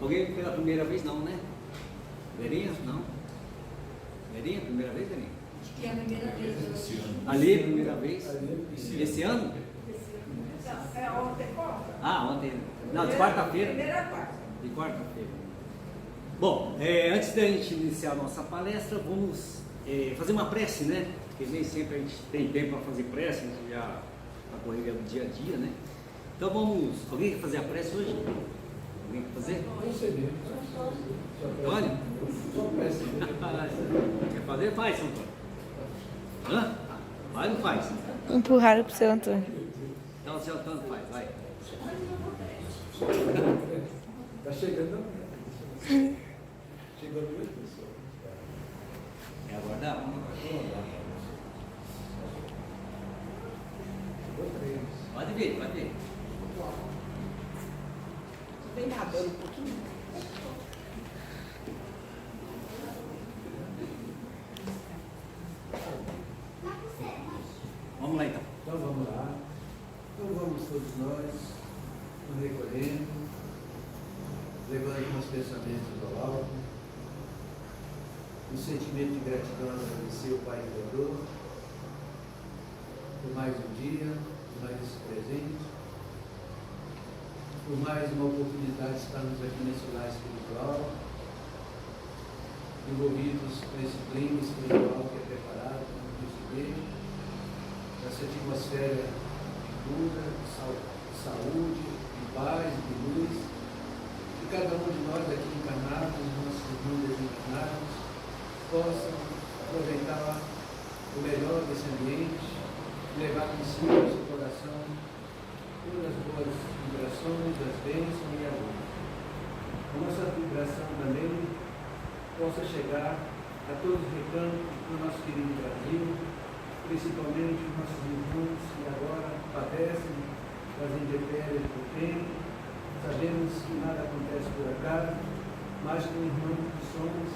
Alguém pela primeira vez? Não, né? Verinha? Não. Verinha, primeira vez, Verinha? Acho que é a primeira vez. Ali, primeira vez? Esse ano? É ontem, quarta. Ah, ontem. Não, de quarta-feira. Primeira quarta. De quarta-feira. Bom, antes da gente iniciar a nossa palestra, vamos fazer uma prece, né? Porque nem sempre a gente tem tempo para fazer prece, a gente já está correndo do dia a dia, né? Então vamos. Alguém quer fazer a prece hoje? Alguém quer fazer? Olha. Quer fazer? Faz, São Antônio. Hã? Vai ou não faz? Empurraram pro seu Antônio. Então o seu Antônio faz, vai. Tá chegando. Chegando duas pessoas. É aguardar? Pode vir, pode vir. Vem nadando um pouquinho. Vamos lá então. Então vamos lá. Então vamos todos nós nos recolhendo, levando nossos pensamentos ao alto, um sentimento de gratidão a agradecer o Pai Criador por mais um dia, por mais esse presente, por mais uma oportunidade de estarmos aqui nesse lar espiritual, envolvidos com esse clima espiritual que é preparado para o nosso beijo, essa atmosfera de cura, de saúde, de paz, de luz, que cada um de nós aqui encarnados, nossos irmãos desencarnados, possam aproveitar o melhor desse ambiente, levar consigo no seu coração todas as boas vibrações, as bênçãos e a luz. A nossa vibração também possa chegar a todos os recantos do nosso querido Brasil, principalmente os nossos irmãos que agora padecem das intempéries do tempo. Sabemos que nada acontece por acaso, mas como irmãos que somos,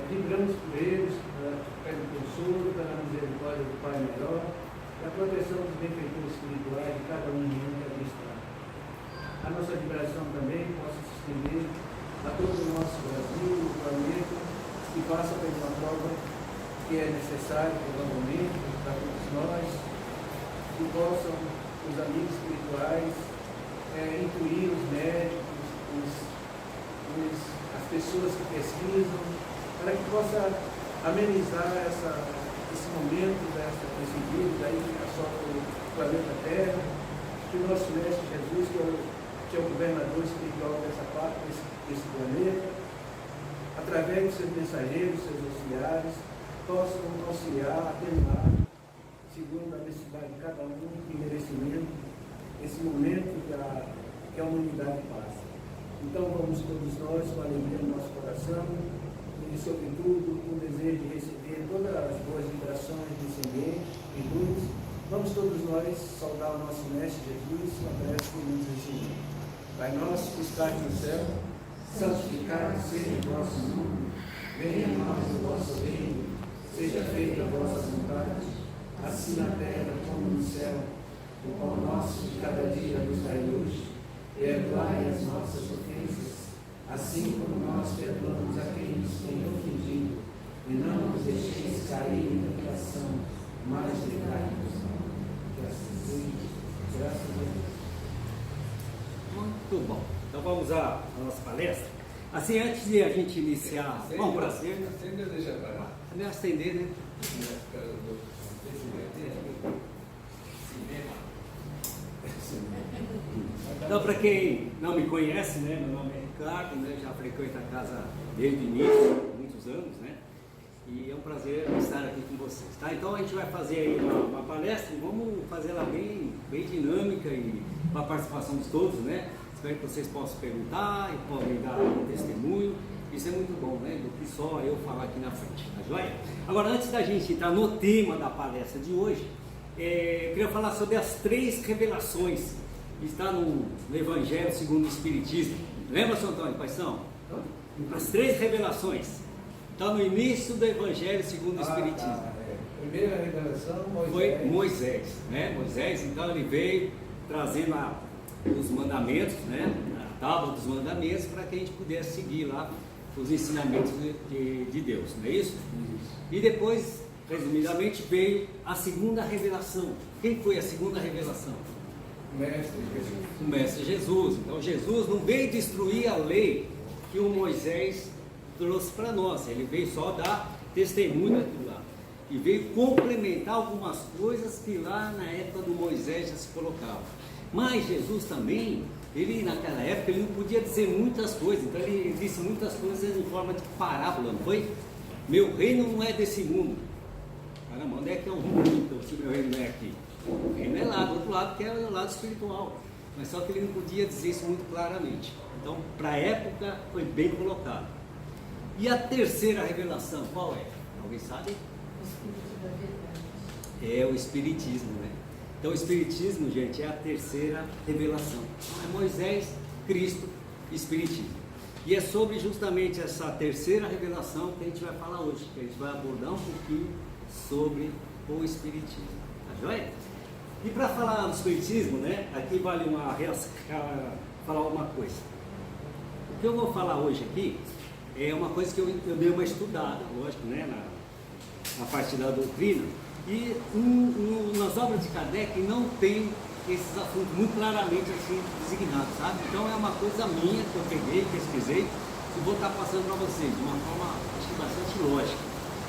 vibramos por eles, pelo consolo, pela misericórdia do Pai Maior, a proteção dos benfeitores espirituais de cada um de nós que ali está. A nossa vibração também possa se estender a todo o nosso Brasil, o planeta, que passa por uma prova que é necessária, provavelmente, para todos nós, que possam os amigos espirituais incluir os médicos, as pessoas que pesquisam, para que possa amenizar esse momento, desse vírus aí que assola o planeta Terra, que o nosso Mestre Jesus, que é o governador espiritual dessa parte, desse planeta, através dos seus mensageiros, seus auxiliares, possam auxiliar, atenuar, segundo a necessidade de cada um e merecimento, esse momento que a humanidade passa. Então vamos todos nós com alegria no nosso coração e, sobretudo, com o desejo de receber todas as boas vibrações desse ambiente e luz. Vamos todos nós saudar o nosso Mestre Jesus, uma prece que nos ensina. Pai nosso que estás no céu, santificado seja o vosso nome, venha a nós o vosso reino, seja feita a vossa vontade, assim na terra como no céu. O pão nosso de cada dia nos dai hoje, perdoai as nossas ofensas, assim como nós perdoamos a quem nos tem ofendido, e não nos deixeis cair em tentação, mas livrai-nos do mal. Graças a Deus. Muito bom. Então vamos à nossa palestra. Assim, antes de a gente iniciar, vamos para cima. Acende ou deixa para lá? Melhor acender, né? Então, para quem não me conhece, né, meu nome é Ricardo, né, já frequento a casa desde o início, há muitos anos, né, e é um prazer estar aqui com vocês, tá? Então a gente vai fazer aí uma palestra e vamos fazê-la bem dinâmica e com a participação de todos, né? Espero que vocês possam perguntar e podem dar um testemunho. Isso é muito bom, né? Do que só eu falar aqui na frente, tá joia? Agora, antes da gente entrar no tema da palestra de hoje, eu queria falar sobre as 3 revelações que está no Evangelho segundo o Espiritismo. Lembra, São Antônio, quais são? As 3 revelações. Está no início do Evangelho segundo o Espiritismo. Primeira revelação, Moisés. Foi Moisés, né? Moisés, então ele veio trazendo os mandamentos, né? A tábua dos mandamentos, para que a gente pudesse seguir lá os ensinamentos de Deus, não é isso? E depois, resumidamente, veio a segunda revelação. Quem foi a segunda revelação? Mestre Jesus. O Mestre Jesus. Então Jesus não veio destruir a lei que o Moisés trouxe para nós, ele veio só dar testemunho daquilo lá. E veio complementar algumas coisas que lá na época do Moisés já se colocavam. Mas Jesus também, ele naquela época, ele não podia dizer muitas coisas, então ele disse muitas coisas em forma de parábola, não foi? Meu reino não é desse mundo. Caramba, onde é que é o mundo então, se meu reino não é aqui? O reino é lá, do outro lado, que é o lado espiritual. Mas só que ele não podia dizer isso muito claramente. Então, para a época, foi bem colocado. E a terceira revelação, qual é? Alguém sabe? É o Espiritismo, né? Então o Espiritismo, gente, é a terceira revelação. É Moisés, Cristo, Espiritismo. E é sobre justamente essa terceira revelação que a gente vai falar hoje, que a gente vai abordar um pouquinho sobre o Espiritismo. Tá joia? E para falar do Espiritismo, né, aqui vale falar uma coisa. O que eu vou falar hoje aqui é uma coisa que eu dei uma estudada, lógico, né, na parte da doutrina. E nas obras de Kardec não tem esses assuntos muito claramente assim designados, sabe? Então é uma coisa minha que eu peguei, pesquisei e vou estar passando para vocês de uma forma, acho que bastante lógica.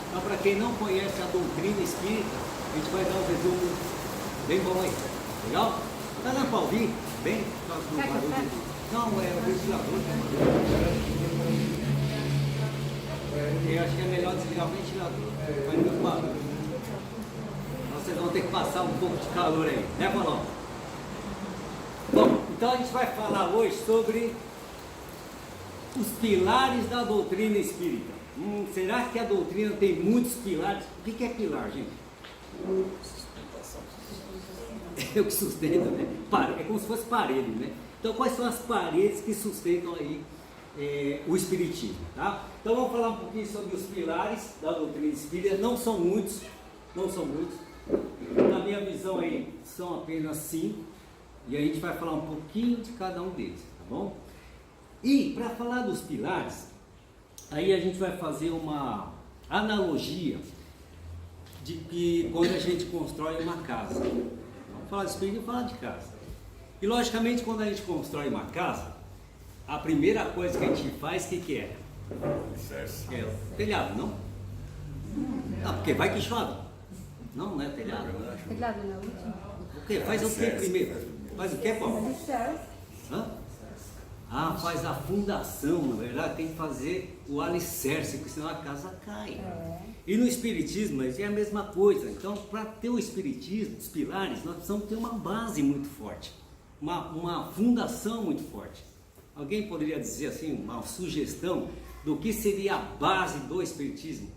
Então, para quem não conhece a doutrina espírita, a gente vai dar um resumo bem bom aí. Legal? Tá dando para ouvir? Bem? Não, é o ventilador. Eu acho que é melhor desligar o ventilador. Vai dar barulho. Vocês vão ter que passar um pouco de calor aí, né, Paulão? Bom, então a gente vai falar hoje sobre os pilares da doutrina espírita. Será que a doutrina tem muitos pilares? O que é pilar, gente? É o que sustenta, né? É como se fosse parede, né? Então, quais são as paredes que sustentam aí o Espiritismo, tá? Então, vamos falar um pouquinho sobre os pilares da doutrina espírita. Não são muitos. Na minha visão aí, são apenas 5. E a gente vai falar um pouquinho de cada um deles, tá bom? E, para falar dos pilares, aí a gente vai fazer uma analogia de que quando a gente constrói uma casa. Vamos falar de espírito e falar de casa. E, logicamente, quando a gente constrói uma casa, a primeira coisa que a gente faz, o que é? É o telhado, não? Não, porque vai que chove. Não é telhado? Telhado na última. O quê? Faz o quê primeiro? Faz o quê, Paulo? Hã? Ah, faz a fundação, na verdade, tem que fazer o alicerce, porque senão a casa cai. E no Espiritismo é a mesma coisa. Então, para ter o Espiritismo, os pilares, nós precisamos ter uma base muito forte, uma fundação muito forte. Alguém poderia dizer assim, uma sugestão do que seria a base do Espiritismo?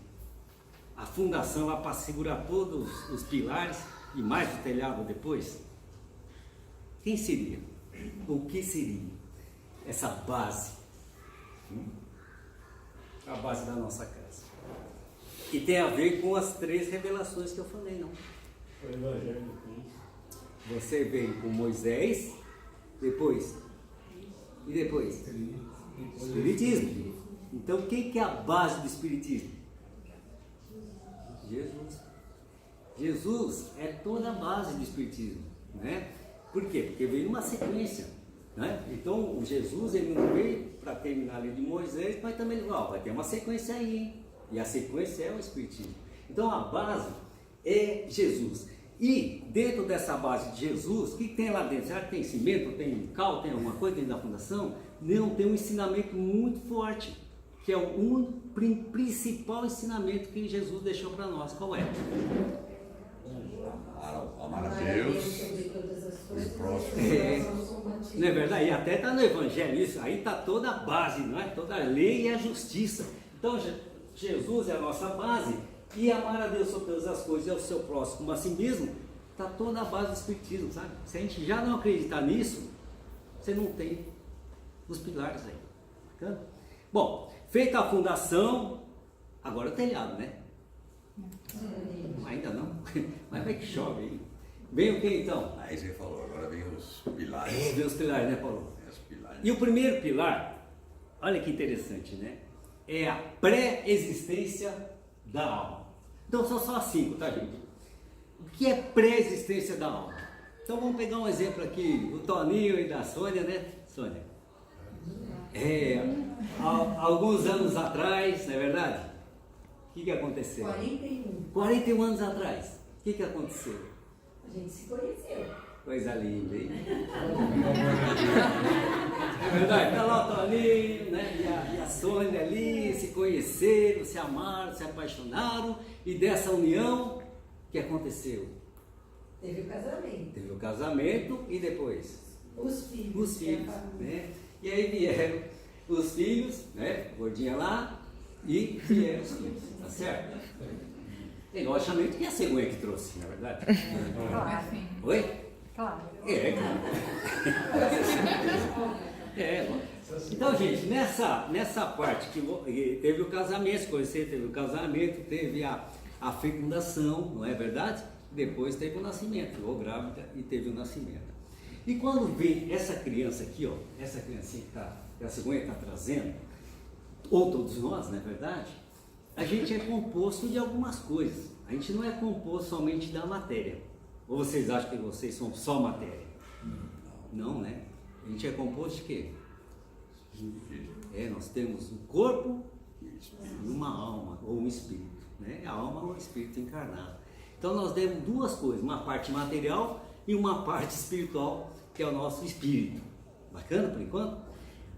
A fundação lá para segurar todos os pilares e mais o telhado depois? Quem seria? O que seria essa base? A base da nossa casa. E tem a ver com as 3 revelações que eu falei, não? O Evangelho do Cristo. Você vem com Moisés, depois? E depois? Espiritismo. Então quem que é a base do Espiritismo? Jesus. Jesus é toda a base do Espiritismo, né? Por quê? Porque veio numa sequência, né? Então o Jesus, ele não veio para terminar ali de Moisés, mas também vai ter uma sequência aí, hein? E a sequência é o Espiritismo. Então a base é Jesus. E dentro dessa base de Jesus, o que tem lá dentro? Será que tem cimento, tem cal, tem alguma coisa dentro da fundação? Não, tem um ensinamento muito forte, que é o principal ensinamento que Jesus deixou para nós. Qual é? Amar a Deus e o próximo. Não é verdade? E até está no Evangelho isso. Aí está toda a base, não é? Toda a lei e a justiça. Então Jesus é a nossa base. E amar a Deus sobre todas as coisas e ao seu próximo como a si mesmo, está toda a base do Espiritismo, sabe? Se a gente já não acreditar nisso, você não tem os pilares aí. Bacana? Bom, feita a fundação, agora o telhado, né? Ainda não, mas vai que chove aí. Vem o que então? Aí você falou, agora vem os pilares. Vem os pilares, né, Paulo? Os pilares. E o primeiro pilar, olha que interessante, né? É a pré-existência da alma. Então são só 5, tá, gente? O que é pré-existência da alma? Então vamos pegar um exemplo aqui, do Toninho e da Sônia, né? Sônia. Alguns anos atrás, não é verdade? O que aconteceu? 41. 41 anos atrás. O que aconteceu? A gente se conheceu. Coisa linda, hein? É verdade, tá lá o Toninho, né? E a Sônia ali, se conheceram, se amaram, se apaixonaram, e dessa união, o que aconteceu? Teve o casamento. Teve o casamento e depois? Os filhos. Os filhos, né? E aí vieram os filhos, né? Gordinha lá, e vieram os filhos, tá certo? E logicamente que é a cegonha que trouxe, na verdade. Claro. Oi? Claro. Claro. Então, gente, nessa parte que teve o casamento, se conhecer, teve o casamento, teve a fecundação, não é verdade? Depois teve o nascimento, ficou grávida e teve o nascimento. E quando vem essa criança aqui, ó, essa criancinha que a cegonha está trazendo, ou todos nós, não é verdade? A gente é composto de algumas coisas. A gente não é composto somente da matéria. Ou vocês acham que vocês são só matéria? Não, né? A gente é composto de quê? Nós temos um corpo e uma alma, ou um espírito, né? A alma ou o espírito encarnado. Então nós temos duas coisas, uma parte material e uma parte espiritual, que é o nosso espírito. Bacana por enquanto?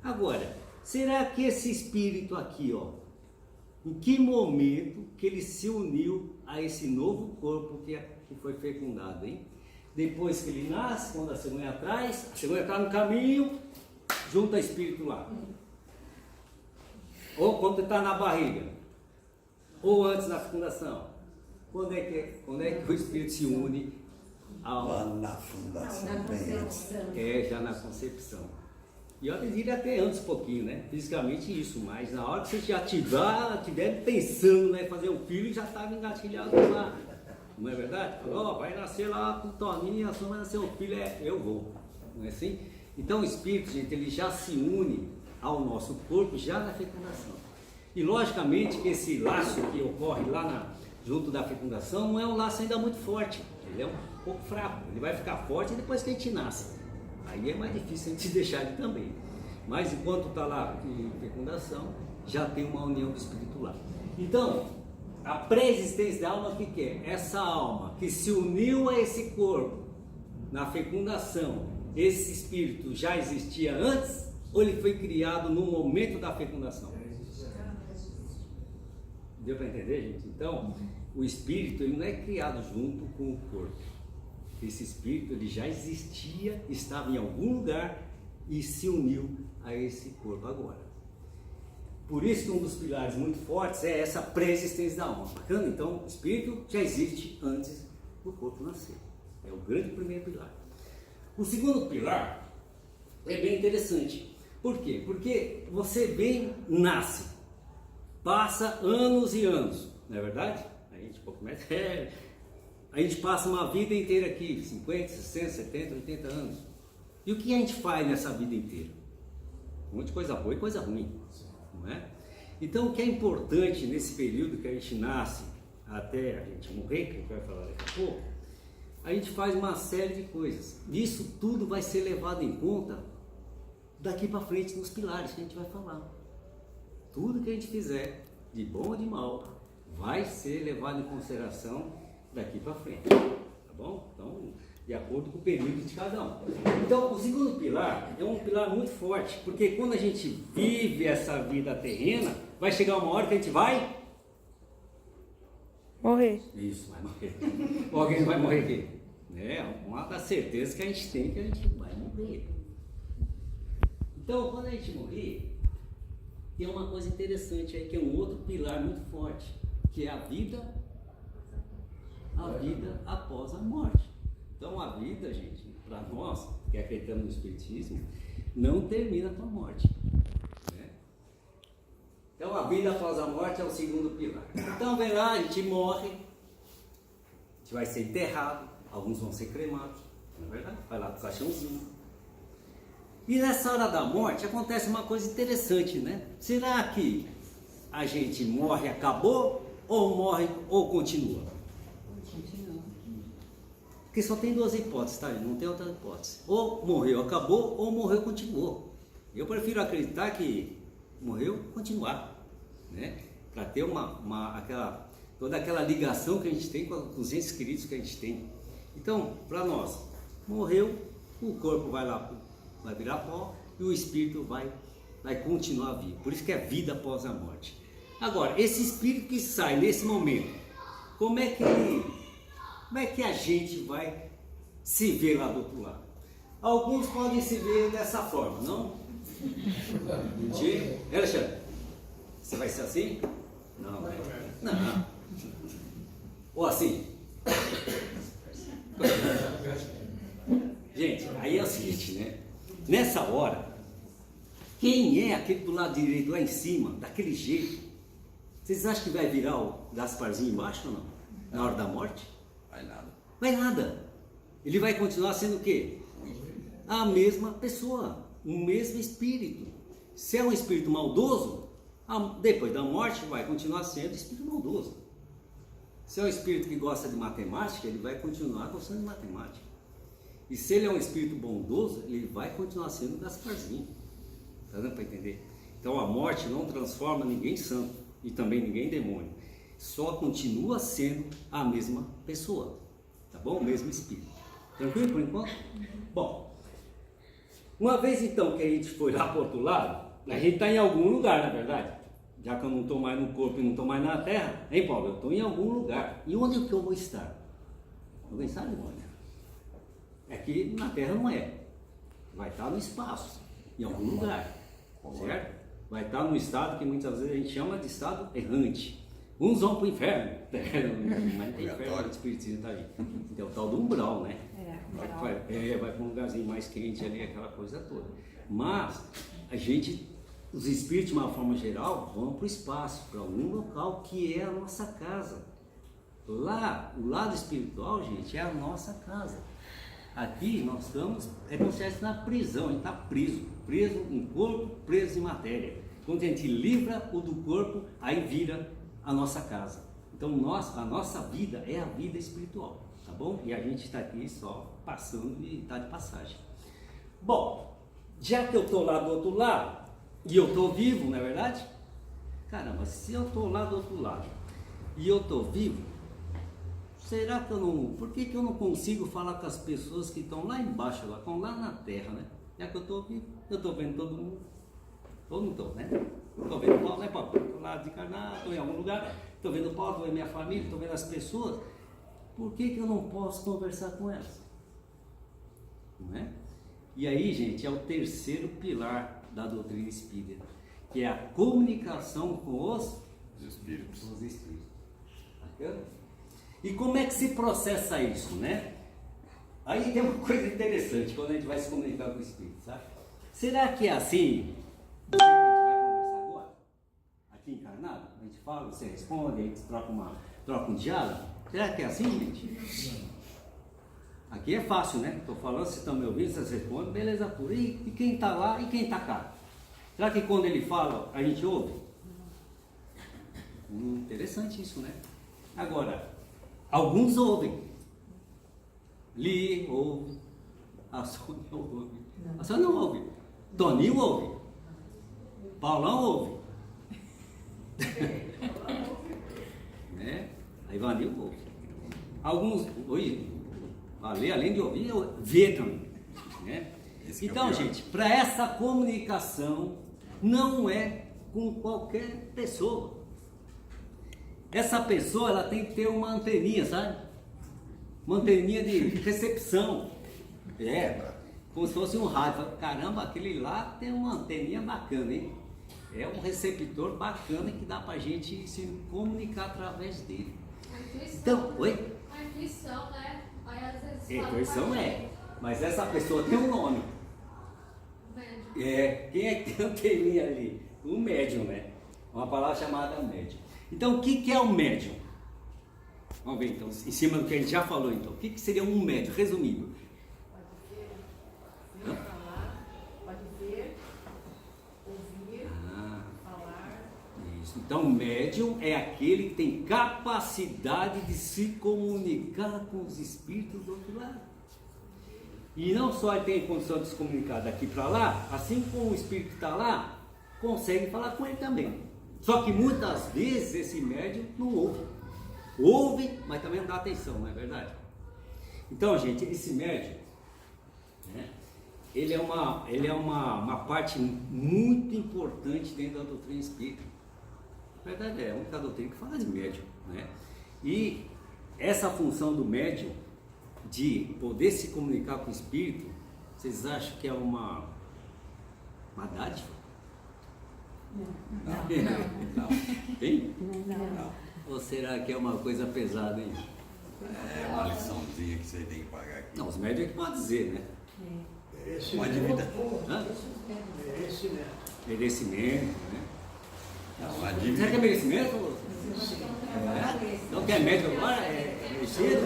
Agora, será que esse espírito aqui, ó, em que momento que ele se uniu a esse novo corpo que foi fecundado, hein? Depois que ele nasce, quando a cegonha traz, a cegonha está no caminho, junto ao espírito lá. Ou quando está na barriga, ou antes da fecundação. Quando é que o espírito se une ao... Lá na fundação. Na concepção. Já na concepção. E eu diria até antes um pouquinho, né? Fisicamente isso, mas na hora que você já estiver pensando, né, fazer um filho, já estava engatilhado lá. Não é verdade? Falou, vai nascer lá com o Toninho, a sua vai nascer um filho, eu vou. Não é assim? Então o espírito, gente, ele já se une ao nosso corpo já na fecundação. E logicamente que esse laço que ocorre lá junto da fecundação não é um laço ainda muito forte, ele é um pouco fraco, ele vai ficar forte depois que a gente nasce. Aí é mais difícil a gente deixar ele também. Mas enquanto está lá em fecundação, já tem uma união do espírito lá. Então, a pré-existência da alma, o que é? Essa alma que se uniu a esse corpo na fecundação, esse espírito já existia antes ou ele foi criado no momento da fecundação? Deu para entender, gente? Então, o espírito ele não é criado junto com o corpo. Esse espírito ele já existia, estava em algum lugar e se uniu a esse corpo agora. Por isso que um dos pilares muito fortes é essa pré-existência da alma. Bacana? Então, o espírito já existe antes do corpo nascer. É o grande primeiro pilar. O segundo pilar é bem interessante. Por quê? Porque você nasce, passa anos e anos, não é verdade? A gente começa... A gente passa uma vida inteira aqui, 50, 60, 70, 80 anos. E o que a gente faz nessa vida inteira? Um monte de coisa boa e coisa ruim, não é? Então o que é importante nesse período que a gente nasce até a gente morrer, que a gente vai falar daqui a pouco, a gente faz uma série de coisas. Isso tudo vai ser levado em conta daqui para frente nos pilares que a gente vai falar. Tudo que a gente fizer, de bom ou de mal, vai ser levado em consideração daqui para frente, tá bom? Então, de acordo com o período de cada um. Então, o segundo pilar é um pilar muito forte, porque quando a gente vive essa vida terrena, vai chegar uma hora que a gente vai morrer. Isso, vai morrer. Alguém vai morrer aqui. Uma das certezas que a gente tem que a gente vai morrer. Então, quando a gente morrer, tem uma coisa interessante aí, que é um outro pilar muito forte, que é a vida após a morte. Então a vida, gente, para nós que acreditamos no Espiritismo, não termina com a morte, né? Então a vida após a morte é o segundo pilar. Então vem lá, a gente morre, a gente vai ser enterrado, Alguns vão ser cremados, não é verdade? Vai lá pro caixãozinho. E nessa hora da morte acontece uma coisa interessante, né? Será que a gente morre, acabou, ou morre, ou continua? Continua. Porque só tem duas hipóteses, tá? Não tem outra hipótese. Ou morreu, acabou, ou morreu, continuou. Eu prefiro acreditar que morreu, continuar, né? Para ter toda aquela ligação que a gente tem com os entes queridos que a gente tem. Então, para nós, morreu, o corpo vai lá, vai virar pó e o espírito vai continuar vivo. Por isso que é vida após a morte. Agora, esse espírito que sai nesse momento, como é que a gente vai se ver lá do outro lado? Alguns podem se ver dessa forma, não? Alexandre, você vai ser assim? Não, né? Não. Ou assim? Gente, aí é o seguinte, né? Nessa hora, quem é aquele do lado direito lá em cima, daquele jeito, vocês acham que vai virar o Gasparzinho embaixo ou não? Na hora da morte? Vai nada. Vai nada. Ele vai continuar sendo o quê? A mesma pessoa, o mesmo espírito. Se é um espírito maldoso, depois da morte vai continuar sendo espírito maldoso. Se é um espírito que gosta de matemática, ele vai continuar gostando de matemática. E se ele é um espírito bondoso, ele vai continuar sendo Gasparzinho. Está dando para entender? Então a morte não transforma ninguém em santo e também ninguém em demônio. Só continua sendo a mesma pessoa. Tá bom? O mesmo espírito. Tranquilo por enquanto? Bom, uma vez então que a gente foi lá para o outro lado, a gente está em algum lugar, na verdade. Já que eu não estou mais no corpo e não estou mais na terra, hein, Paulo? Eu estou em algum lugar. E onde é que eu vou estar? Eu vou estar onde? Aqui na terra não é. Vai estar no espaço, em algum lugar. Certo? Vai estar num estado que muitas vezes a gente chama de estado errante. Uns vão para o inferno, mas não tem inferno, o espiritismo está ali. Então o tal do umbral, né? Vai para um lugarzinho mais quente ali, aquela coisa toda. Mas os espíritos de uma forma geral vão para o espaço, para algum local que é a nossa casa. Lá, o lado espiritual, gente, é a nossa casa. Aqui nós estamos, é como se estivesse na prisão, a gente está preso em corpo, preso em matéria. Quando a gente livra o do corpo, aí vira a nossa casa. Então a nossa vida é a vida espiritual, tá bom? E a gente está aqui só passando e está de passagem. Bom, já que eu estou lá do outro lado, e eu estou vivo, não é verdade? Caramba, se eu estou lá do outro lado, e eu estou vivo, será que por que eu não consigo falar com as pessoas que estão lá embaixo, estão lá na terra, né? Já que eu estou vivo, eu estou vendo todo mundo. Ou não estou, né? Estou vendo o Paulo, né, Paulo? Estou lá desencarnado, estou em algum lugar, estou vendo o Paulo, estou vendo minha família, estou vendo as pessoas. Por que eu não posso conversar com elas? Não é? E aí, gente, é o terceiro pilar da doutrina espírita, que é a comunicação com os espíritos. Bacana? E como é que se processa isso, né? Aí tem uma coisa interessante quando a gente vai se comunicar com o espírito, sabe? Será que é assim que a gente vai conversar agora? Aqui encarnado? A gente fala, você responde, a gente troca um diálogo? Será que é assim, gente? Aqui é fácil, né? Estou falando, vocês estão me ouvindo, vocês respondem, beleza pura. E quem está lá e quem está cá? Será que quando ele fala, a gente ouve? Interessante isso, né? Agora, alguns ouvem. Li ouve. A Sônia ouve. A Sônia não ouve. Toninho ouve. Paulão ouve. Né? A Ivanil ouve. Alguns, além de ouvir, vê também. Né? Então, gente, para essa comunicação não é com qualquer pessoa. Essa pessoa, ela tem que ter uma anteninha, sabe? Uma anteninha de recepção. Como se fosse um rádio. Caramba, aquele lá tem uma anteninha bacana, hein? É um receptor bacana que dá pra gente se comunicar através dele. Então, oi? A intuição, né? Aí às vezes Intuição mas essa pessoa tem um nome. Médium. Quem é que tem anteninha ali? O médium, né? Uma palavra chamada médium. Então, o que é o médium? Vamos ver então, em cima do que a gente já falou então. O que seria um médium? Resumindo. Pode falar, pode ver, ouvir, falar. Isso. Então, o médium é aquele que tem capacidade de se comunicar com os espíritos do outro lado. E não só ele tem condição de se comunicar daqui para lá, assim como o espírito está lá, consegue falar com ele também. Só que muitas vezes esse médium não ouve. Ouve, mas também não dá atenção, não é verdade? Então, gente, esse médium, né, ele é uma parte muito importante dentro da doutrina espírita. Na verdade, é a única doutrina que fala de médium, né? E essa função do médium de poder se comunicar com o espírito, vocês acham que é uma dádiva? Não. Hein? Não. Ou será que é uma coisa pesada, hein? É uma liçãozinha que você tem que pagar aqui. Não, os médios é que podem dizer, né? Merecimento. Uma dívida. Hã? Merecimento. Merecimento, né? Uma Será que dívida. é merecimento? É? Então quem é médico agora é merecido?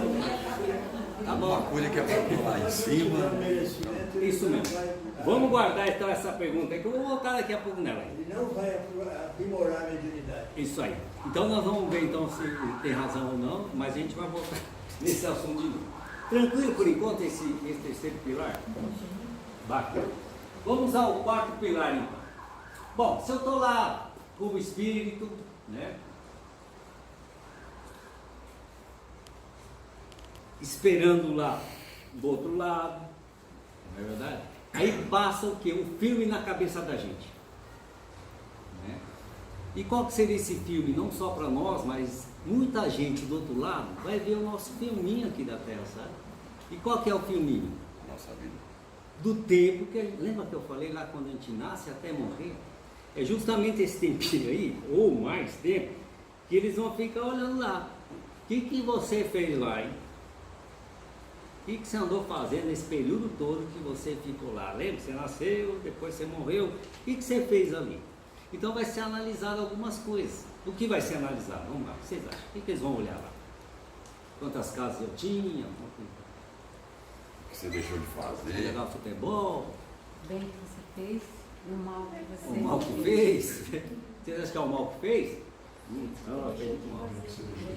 Tá Uma bom. coisa que é lá em cima. Merecimento. Isso mesmo. Vamos guardar então essa pergunta aí, que eu vou voltar daqui a pouco nela. Ele não vai aprimorar a mediunidade. Isso aí. Então nós vamos ver então se ele tem razão ou não, mas a gente vai voltar nesse assunto de novo. Tranquilo por enquanto esse terceiro pilar? Bacana. Vamos ao quarto pilar então. Bom, se eu estou lá com o espírito, né? Esperando lá do outro lado, não é verdade? Aí passa o que? Um filme na cabeça da gente. Né? E qual que seria esse filme? Não só para nós, mas muita gente do outro lado vai ver o nosso filminho aqui da Terra, sabe? E qual que é o filminho? Nossa vida. Do tempo que... Lembra que eu falei lá quando a gente nasce até morrer? É justamente esse tempinho aí, ou mais tempo, que eles vão ficar olhando lá. O que você fez lá, hein? O que você andou fazendo nesse período todo que você ficou lá? Lembra? Você nasceu, depois você morreu. O que você fez ali? Então vai ser analisado algumas coisas. O que vai ser analisado? Vamos lá, o que vocês acham? O que eles vão olhar lá? Quantas casas eu tinha? O que você deixou de fazer. Jogar futebol? O bem que você fez e o mal que você O mal que fez? Vocês acham que é o mal que fez?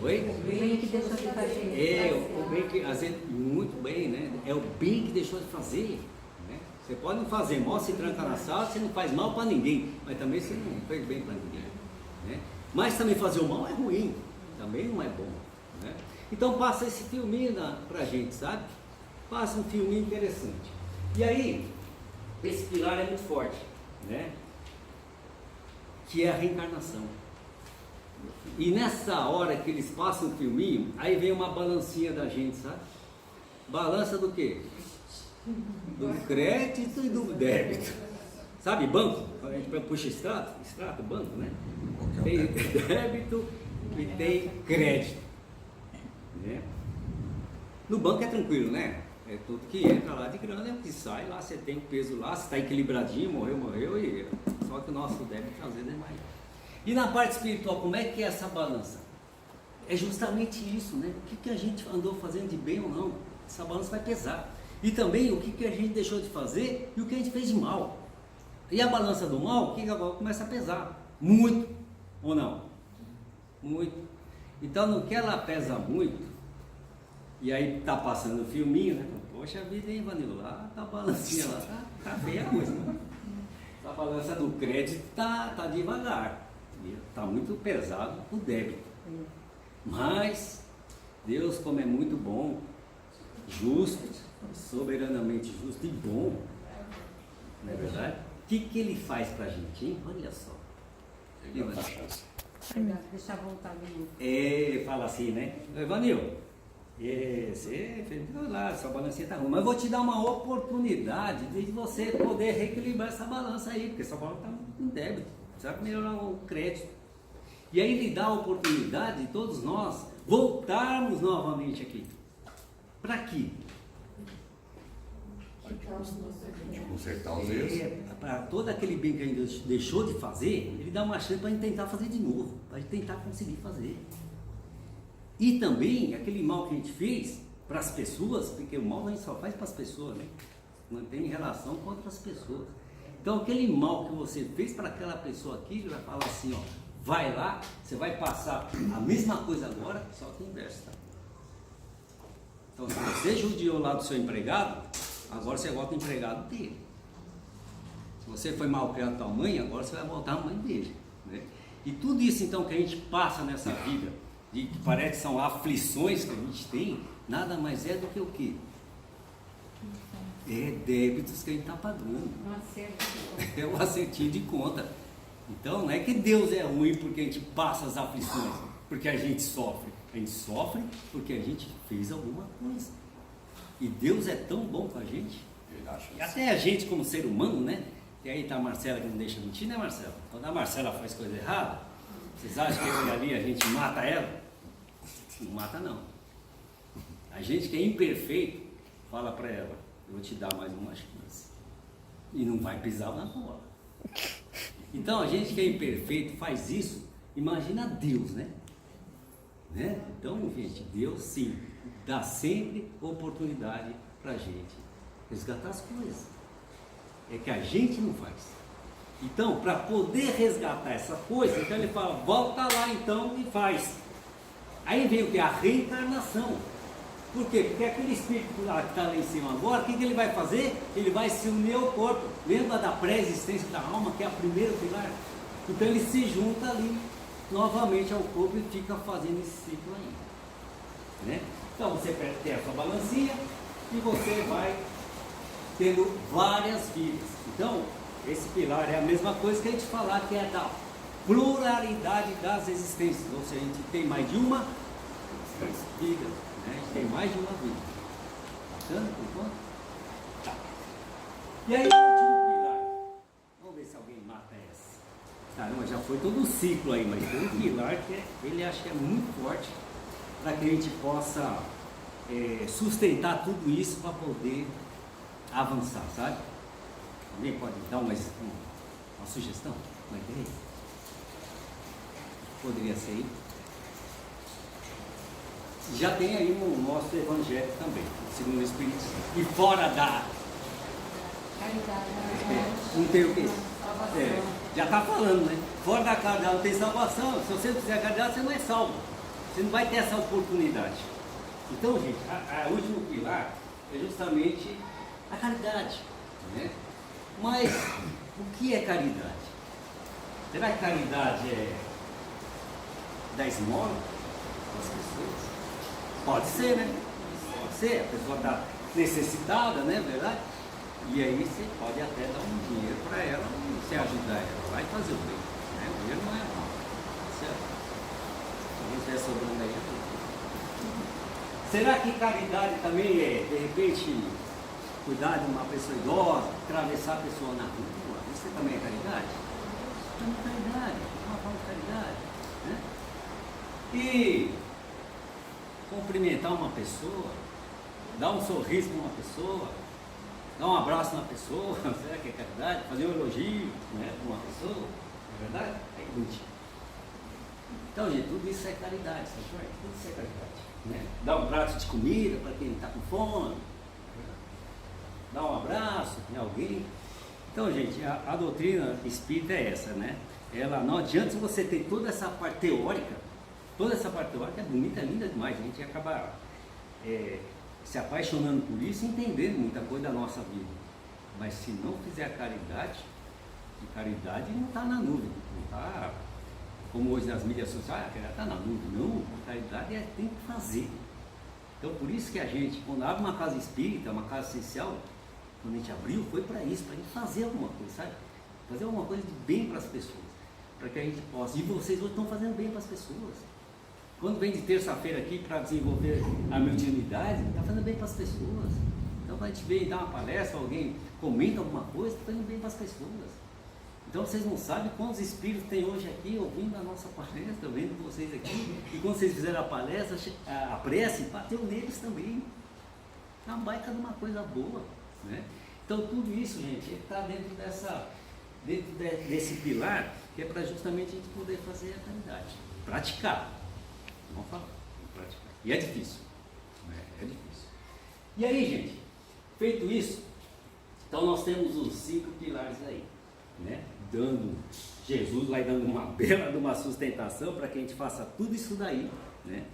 Oi? O bem que deixou de fazer. É, o bem que, às vezes, muito bem, né? É o bem que deixou de fazer. Né? Você pode não fazer mal, se tranca na sala, você não faz mal para ninguém, mas também você não fez bem para ninguém. Né? Mas também fazer o mal é ruim, também não é bom. Né? Então passa esse filminho pra gente, sabe? Passa um filminho interessante. E aí, esse pilar é muito forte, né? Que é a reencarnação. E nessa hora que eles passam o filminho, aí vem uma balancinha da gente, sabe? Balança do quê? Do crédito e do débito. Sabe, banco? A gente puxa extrato, banco, né? Tem débito e tem crédito. Né? No banco é tranquilo, né? É tudo que entra lá de grana, é o que sai lá, você tem o peso lá, você está equilibradinho, morreu, e só que o nosso débito às vezes é maior. E na parte espiritual, como é que é essa balança? É justamente isso, né? O que a gente andou fazendo de bem ou não? Essa balança vai pesar. E também o que a gente deixou de fazer e o que a gente fez de mal. E a balança do mal, o que agora começa a pesar? Muito, ou não? Muito. Então, no que ela pesa muito, e aí tá passando o filminho, né? Poxa vida, hein, Vanilo? Lá tá a balancinha lá, tá feia a coisa, né? A balança do crédito tá devagar. Está muito pesado o débito. Mas Deus, como é muito bom, justo, soberanamente justo e bom, não é verdade? O que Ele faz para a gente, hein? Olha só. Ele dá chance. Deixar voltar de novo. É, fala assim, né? Evanil, você fez lá, sua balancinha tá ruim, mas eu vou te dar uma oportunidade de você poder reequilibrar essa balança aí, porque sua balança está em débito. Precisa melhorar o crédito. E aí ele dá a oportunidade de todos nós voltarmos novamente aqui. Para quê? De consertar os erros. Para todo aquele bem que a gente deixou de fazer, ele dá uma chance para a gente tentar fazer de novo, para a gente tentar conseguir fazer. E também aquele mal que a gente fez para as pessoas, porque o mal a gente só faz para as pessoas, né? Não tem relação com outras pessoas. Então aquele mal que você fez para aquela pessoa aqui, ele vai falar assim, ó, vai lá, você vai passar a mesma coisa agora, só que inverso, tá? Então se você judiou lá do seu empregado, agora você volta empregado dele. Se você foi mal criado com a mãe, agora você vai voltar a mãe dele, né? E tudo isso então que a gente passa nessa vida, que parece que são aflições que a gente tem, nada mais é do que o quê? É débitos que a gente está pagando. Um acerto de conta. É um acertinho de conta. Então não é que Deus é ruim porque a gente passa as aflições, porque a gente sofre. A gente sofre porque a gente fez alguma coisa. E Deus é tão bom com a gente. E até a gente como ser humano, né? E aí está a Marcela que não deixa mentir, né, Marcela? Quando a Marcela faz coisa errada, vocês acham que eu ali a gente mata ela? Não mata não. A gente que é imperfeito, fala para ela, eu vou te dar mais uma chance. E não vai pisar na bola. Então a gente que é imperfeito faz isso, imagina Deus, né? Então, gente, Deus sim, dá sempre oportunidade para a gente resgatar as coisas. É que a gente não faz. Então, para poder resgatar essa coisa, então ele fala, volta lá então e faz. Aí vem o que? A reencarnação. Por quê? Porque aquele espírito lá que está lá em cima agora, o que ele vai fazer? Ele vai se unir ao corpo. Lembra da pré-existência da alma, que é a primeira pilar? Então ele se junta ali novamente ao corpo e fica fazendo esse ciclo aí, né? Então você tem a sua balancinha e você vai tendo várias vidas. Então esse pilar é a mesma coisa que a gente falar que é da pluralidade das existências, ou seja, a gente tem mais de uma vida, né? A gente tem mais de uma vida. Bacana por enquanto? Tá. E aí o último pilar, vamos ver se alguém mata essa. Caramba, já foi todo o ciclo aí, mas tem um pilar que ele acha que é muito forte para que a gente possa sustentar tudo isso para poder avançar, sabe? Alguém pode dar uma sugestão, uma ideia? Poderia ser aí. Já tem aí no nosso evangelho também, segundo o Espírito Santo. E fora da Caridade. não tem o quê? Já está falando, né? Fora da caridade não tem salvação. Se você não fizer a caridade, você não é salvo. Você não vai ter essa oportunidade. Então, gente, o último pilar é justamente a caridade, né? Mas o que é caridade? Será que caridade é dar esmola para as pessoas? Pode ser, né? Pode ser, a pessoa está necessitada, né? Verdade? E aí você pode até dar um dinheiro para ela e você ajudar ela. Vai fazer o bem, né? O dinheiro não é mal, certo? Se não estiver sobrando aí, será que caridade também é, de repente, cuidar de uma pessoa idosa, atravessar a pessoa na rua? Isso também é caridade? Também é caridade, é uma forma de caridade, né? E cumprimentar uma pessoa, dar um sorriso para uma pessoa, dar um abraço na pessoa, será que é caridade? Fazer um elogio, né, para uma pessoa, não é verdade? É útil. Então, gente, tudo isso é caridade, sabe? Tudo isso é caridade, né? Dar um prato de comida para quem está com fome, dar um abraço em alguém. Então, gente, a doutrina espírita é essa, né? Ela, não adianta você ter toda essa parte teórica. Toda essa parte teórica é bonita, é linda demais, a gente acaba se apaixonando por isso e entendendo muita coisa da nossa vida. Mas se não fizer a caridade não está na nuvem, não está como hoje nas mídias sociais, a caridade está na nuvem. Não, a caridade tem que fazer. Então por isso que a gente, quando abre uma casa espírita, uma casa essencial, quando a gente abriu, foi para isso, para a gente fazer alguma coisa, sabe? Fazer alguma coisa de bem para as pessoas, para que a gente possa. E vocês hoje estão fazendo bem para as pessoas. Quando vem de terça-feira aqui para desenvolver a mediunidade, está fazendo bem para as pessoas. Então, quando a gente vem dar uma palestra, alguém comenta alguma coisa, está fazendo bem para as pessoas. Então, vocês não sabem quantos espíritos tem hoje aqui ouvindo a nossa palestra, vendo vocês aqui. E quando vocês fizeram a palestra, a prece bateu neles também. É uma baita de uma coisa boa, né? Então, tudo isso, gente, está dentro desse pilar, que é para justamente a gente poder fazer a caridade, praticar. Vamos falar. praticar. E é difícil. É difícil. E aí, gente, feito isso, então nós temos os 5 pilares aí, né? Jesus vai dando uma bela de uma sustentação para que a gente faça tudo isso daí, né?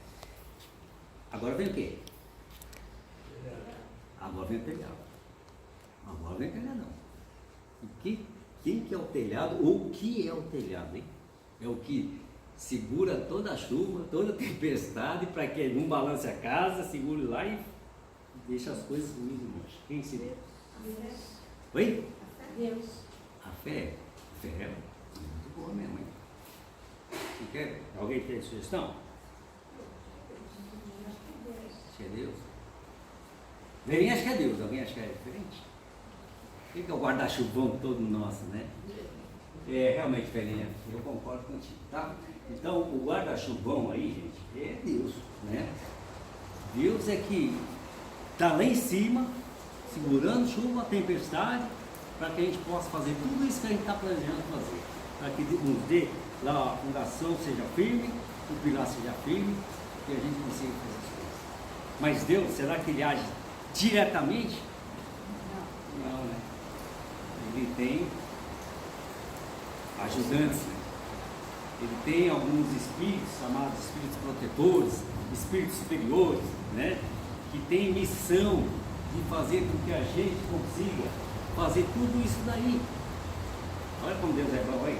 Agora vem o quê? Agora vem o telhado. Agora vem o telhadão. E quem que é o telhado? Ou o que é o telhado, hein? É o que segura toda a chuva, toda a tempestade, para que não balance a casa, segure lá e deixa as coisas ruins embaixo. Quem seria? Oi? Deus. A fé? A fé é muito boa mesmo, hein? Você quer? Alguém tem sugestão? Acho que é Deus. Velhinha acha que é Deus, alguém acha que é diferente? O que é o guarda-chuvão todo nosso, né? É, realmente, velhinha, eu concordo contigo, tá? Então, o guarda-chuvão aí, gente, é Deus, né? Deus é que está lá em cima, segurando chuva, tempestade, para que a gente possa fazer tudo isso que a gente está planejando fazer. Para que nos dê lá a fundação seja firme, o pilar seja firme, e a gente consiga fazer as coisas. Mas Deus, será que Ele age diretamente? Não, né? Ele tem ajudantes, né? Ele tem alguns espíritos, chamados espíritos protetores, espíritos superiores, né? Que tem missão de fazer com que a gente consiga fazer tudo isso daí. Olha como Deus é bom aí,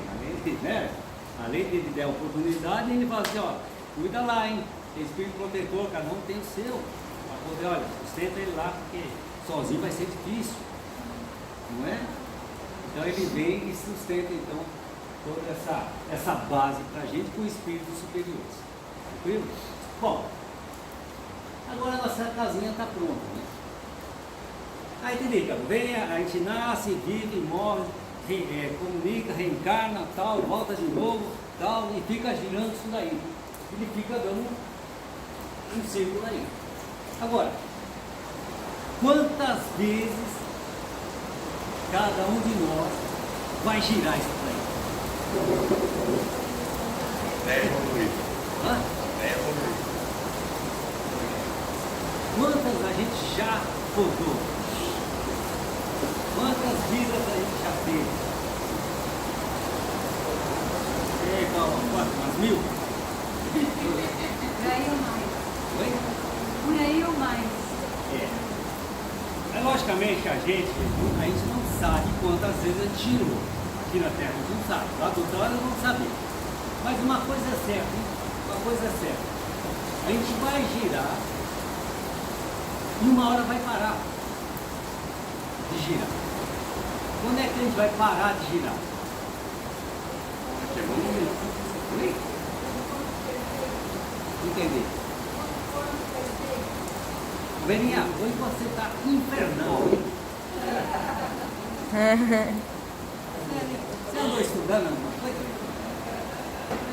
além de ele dar a oportunidade, ele fala assim, ó, cuida lá, hein? Tem espírito protetor, cada um tem o seu. Para poder, olha, sustenta ele lá, porque sozinho vai ser difícil, não é? Então ele vem e sustenta então toda essa base para a gente com espíritos superiores. Tranquilo? Bom, agora a nossa casinha está pronta, né? Aí entendeu? Vem, a gente nasce, vive, morre, comunica, reencarna, tal, volta de novo, tal, e fica girando isso daí. Ele fica dando um círculo aí. Agora, quantas vezes cada um de nós vai girar isso daí? Hã? Quantas a gente já rodou? Quantas vidas a gente já teve? Umas 1000? Por aí ou mais. Oi? Por aí ou mais. É logicamente a gente não sabe quantas vezes a gente girou aqui na Terra, a gente não sabe. Lá do outro lado não sabe. Mas uma coisa é certa, hein? Uma coisa é certa. A gente vai girar e uma hora vai parar de girar. Quando é que a gente vai parar de girar? Oi? Entendi. Beninha, hoje você está infernal, hein? Você andou estudando alguma coisa?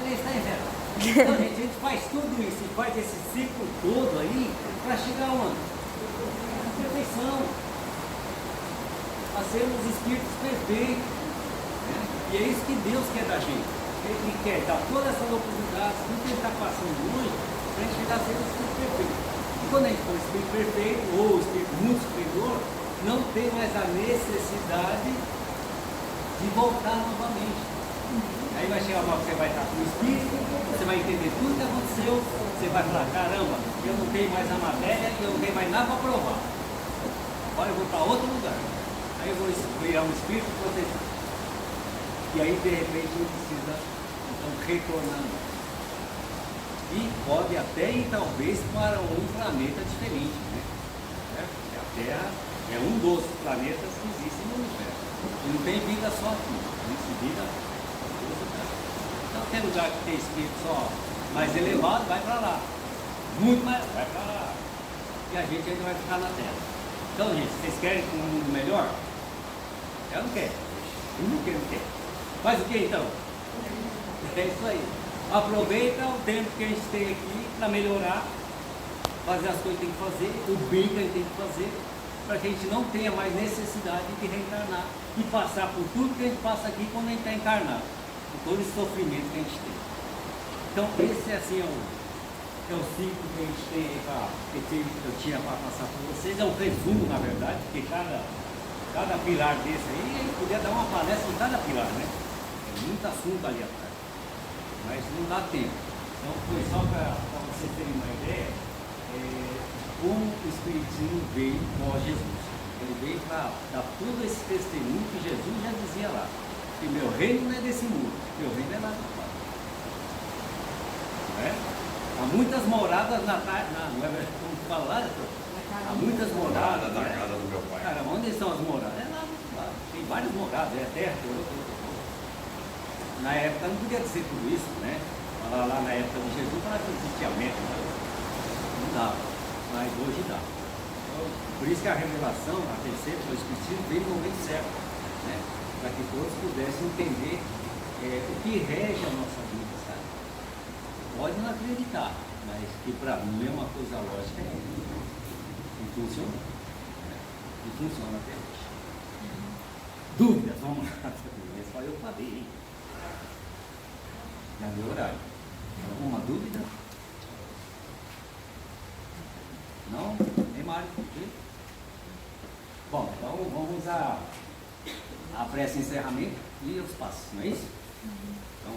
Ele está infernal. Então, gente, a gente faz tudo isso, faz esse ciclo todo aí, para chegar onde? Na perfeição. A sermos espíritos perfeitos. Né? E é isso que Deus quer da gente. Ele quer dar todas essas oportunidades, tudo que ele está passando hoje, para a gente chegar a ser um espírito perfeito. E quando a gente for espírito perfeito, ou espírito muito superior, não tem mais a necessidade de voltar novamente. Aí vai chegar uma hora que você vai estar com o espírito, você vai entender tudo que aconteceu, você vai falar, caramba, eu não tenho mais a matéria, eu não tenho mais nada para provar. Agora eu vou para outro lugar. Aí eu vou virar um espírito protetor. E aí de repente eu precisa então retornar. E pode até ir talvez para um planeta diferente, né? Porque a Terra é um dos planetas que existem no universo. E não tem vida só aqui, existe vida em todos os lugares. Então tem lugar que tem espírito só mais elevado, vai para lá. Muito mais, vai para lá. E a gente ainda vai ficar na Terra. Então, gente, vocês querem um mundo melhor? Eu não quero. Eu não quero. Faz o que então? É isso aí. Aproveita o tempo que a gente tem aqui para melhorar, fazer as coisas que tem que fazer, o bem que a gente tem que fazer, para que a gente não tenha mais necessidade de reencarnar e passar por tudo que a gente passa aqui quando a gente está encarnado, por todo esse sofrimento que a gente tem. Então esse é assim é o ciclo que a gente tem que eu tinha para passar para vocês, é um resumo, na verdade, porque cada pilar desse aí, a gente podia dar uma palestra em cada pilar, né? Tem muito assunto ali atrás, mas não dá tempo. Então foi só para vocês terem uma ideia, como o Espiritismo veio com Jesus. Ele veio para dar todo esse testemunho que Jesus já dizia lá, que meu reino não é desse mundo, meu reino é lá do Pai. Não é? Há muitas moradas não é verdade? Como fala lá, há muitas moradas Na casa do meu pai. Cara, onde estão as moradas? É lá, tem várias moradas, é terra. Na época não podia dizer tudo isso, né? Falar lá na época de Jesus, não existia método, não dava, mas hoje dá. Então, por isso que a revelação, a terceira, o Espiritismo veio no momento certo, né? Para que todos pudessem entender o que rege a nossa vida, sabe? Pode não acreditar, mas que para mim é uma coisa lógica e funciona. Né? E funciona até hoje. Dúvidas? Vamos lá. Só eu falei, hein? Já deu horário. Alguma dúvida? Não? Nem mais? Bom, então vamos a prece de encerramento e os passos, não é isso? Então,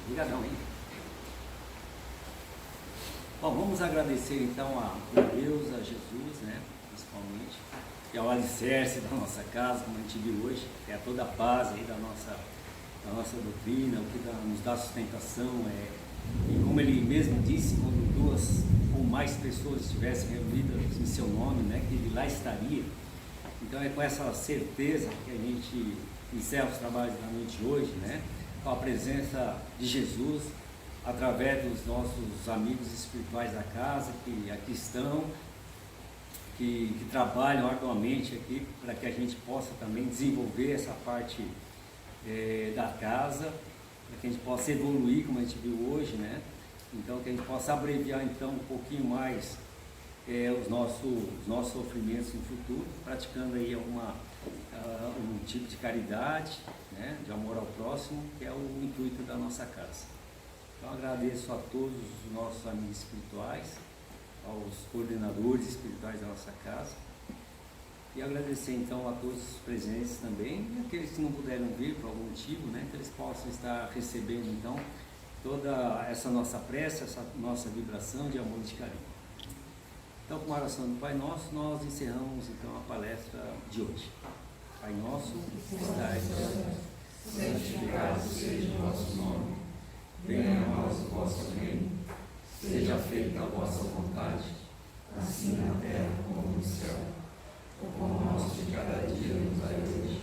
obrigadão, hein? Bom, vamos agradecer então a Deus, a Jesus, né? Principalmente, que é o alicerce da nossa casa, como a gente viu hoje, que é toda a base aí da nossa doutrina, o que nos dá sustentação, e como ele mesmo disse, quando duas ou mais pessoas estivessem reunidas em seu nome, né, que ele lá estaria. Então é com essa certeza que a gente encerra os trabalhos da noite de hoje, né, com a presença de Jesus, através dos nossos amigos espirituais da casa, que aqui estão, que trabalham arduamente aqui, para que a gente possa também desenvolver essa parte da casa, para que a gente possa evoluir, como a gente viu hoje, né? Então, que a gente possa abreviar então um pouquinho mais os nossos sofrimentos no futuro, praticando aí um tipo de caridade, né? De amor ao próximo, que é o intuito da nossa casa. Então, agradeço a todos os nossos amigos espirituais, aos coordenadores espirituais da nossa casa, e agradecer então a todos os presentes também, e aqueles que não puderam vir por algum motivo, né, que eles possam estar recebendo então toda essa nossa prece, essa nossa vibração de amor e de carinho. Então, com a oração do Pai Nosso, nós encerramos então a palestra de hoje. Pai Nosso, que estais no céu, santificado seja o vosso nome, venha a nós o vosso reino, seja feita a vossa vontade, assim na terra como no céu. O pão nosso de cada dia nos dai hoje.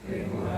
Perdoai